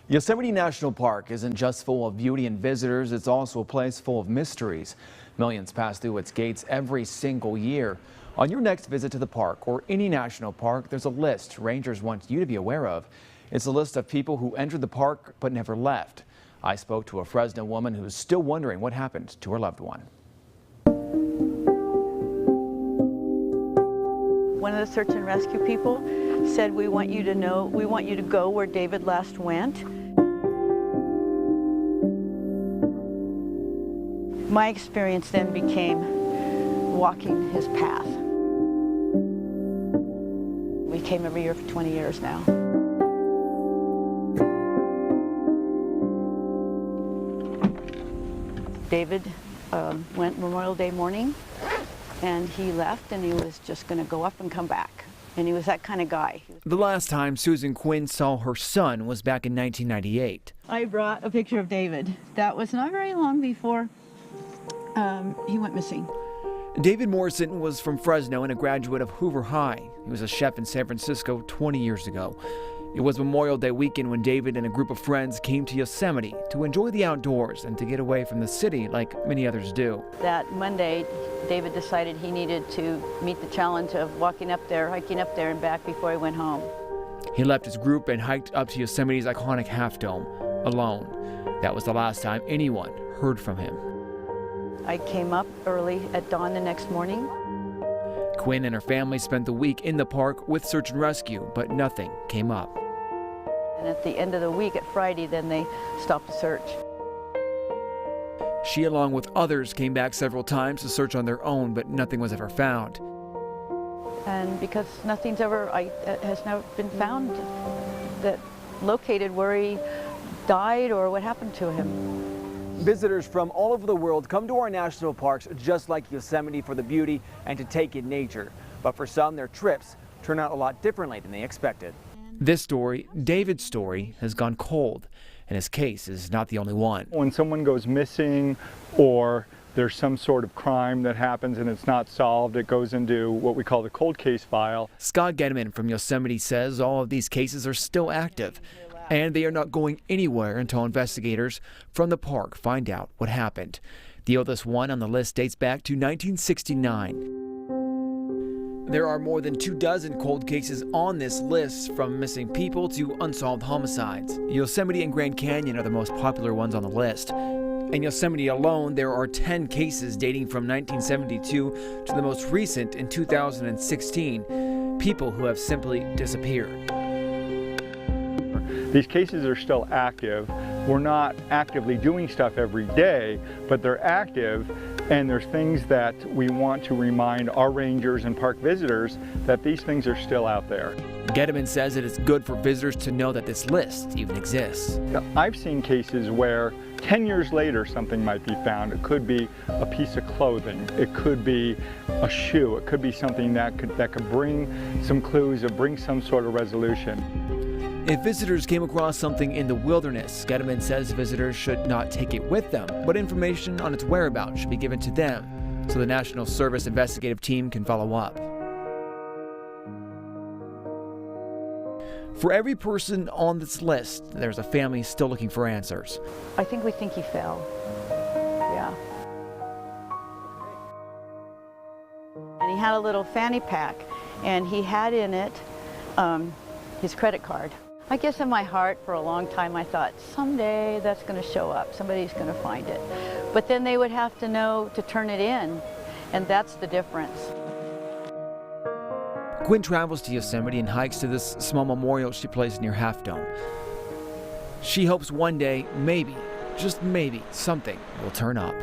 Yosemite National Park isn't just full of beauty and visitors, it's also a place full of mysteries. Millions pass through its gates every single year. On your next visit to the park or any national park, there's a list rangers want you to be aware of. It's a list of people who entered the park but never left. I spoke to a Fresno woman who's still wondering what happened to her loved one. One of the search and rescue people said, we want you to go where David last went. My experience then became walking his path. We came every year for 20 years now. David went Memorial Day morning, and he left, and he was just going to go up and come back. And he was that kind of guy. The last time Susan Quinn saw her son was back in 1998. I brought a picture of David. That was not very long before he went missing. David Morrison was from Fresno and a graduate of Hoover High. He was a chef in San Francisco 20 years ago. It was Memorial Day weekend when David and a group of friends came to Yosemite to enjoy the outdoors and to get away from the city like many others do. That Monday, David decided he needed to meet the challenge of walking up there, hiking up there and back before he went home. He left his group and hiked up to Yosemite's iconic Half Dome alone. That was the last time anyone heard from him. I came up early at dawn the next morning. Quinn and her family spent the week in the park with search and rescue, but nothing came up. And at the end of the week, at Friday, then they stopped the search. She, along with others, came back several times to search on their own, but nothing was ever found. And because nothing's has never been found that located where he died or what happened to him. Visitors from all over the world come to our national parks just like Yosemite for the beauty and to take in nature. But for some, their trips turn out a lot differently than they expected. This story, David's story, has gone cold, and his case is not the only one. When someone goes missing or there's some sort of crime that happens and it's not solved, it goes into what we call the cold case file. Scott Getteman from Yosemite says all of these cases are still active, and they are not going anywhere until investigators from the park find out what happened. The oldest one on the list dates back to 1969. There are more than 24 cold cases on this list, from missing people to unsolved homicides. Yosemite and Grand Canyon are the most popular ones on the list. In Yosemite alone, there are 10 cases dating from 1972 to the most recent in 2016. People who have simply disappeared. These cases are still active. We're not actively doing stuff every day, but they're active, and there's things that we want to remind our rangers and park visitors that these things are still out there. Getteman says it is good for visitors to know that this list even exists. I've seen cases where 10 years later something might be found. It could be a piece of clothing, it could be a shoe, it could be something that could bring some clues or bring some sort of resolution. If visitors came across something in the wilderness, Getteman says visitors should not take it with them, but information on its whereabouts should be given to them so the National Service investigative team can follow up. For every person on this list, there's a family still looking for answers. I think we think he fell. Yeah. And he had a little fanny pack, and he had in it his credit card. I guess in my heart for a long time I thought, someday that's going to show up, somebody's going to find it. But then they would have to know to turn it in, and that's the difference. Quinn travels to Yosemite and hikes to this small memorial she placed near Half Dome. She hopes one day, maybe, just maybe, something will turn up.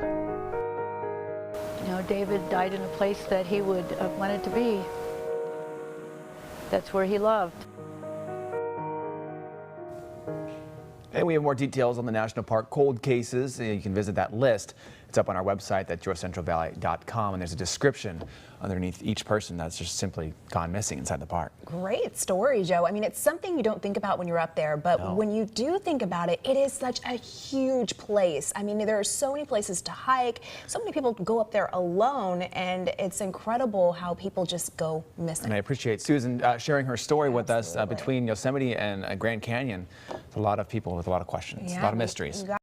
You know, David died in a place that he would have wanted to be. That's where he loved. And we have more details on the National Park cold cases. You can visit that list. It's up on our website at georgecentralvalley.com, and there's a description underneath each person that's just simply gone missing inside the park. Great story, Joe. I mean, it's something you don't think about when you're up there, but when you do think about it, it is such a huge place. I mean, there are so many places to hike, so many people go up there alone, and it's incredible how people just go missing. And I appreciate Susan sharing her story with us between Yosemite and Grand Canyon. A lot of people with a lot of questions, a lot of mysteries.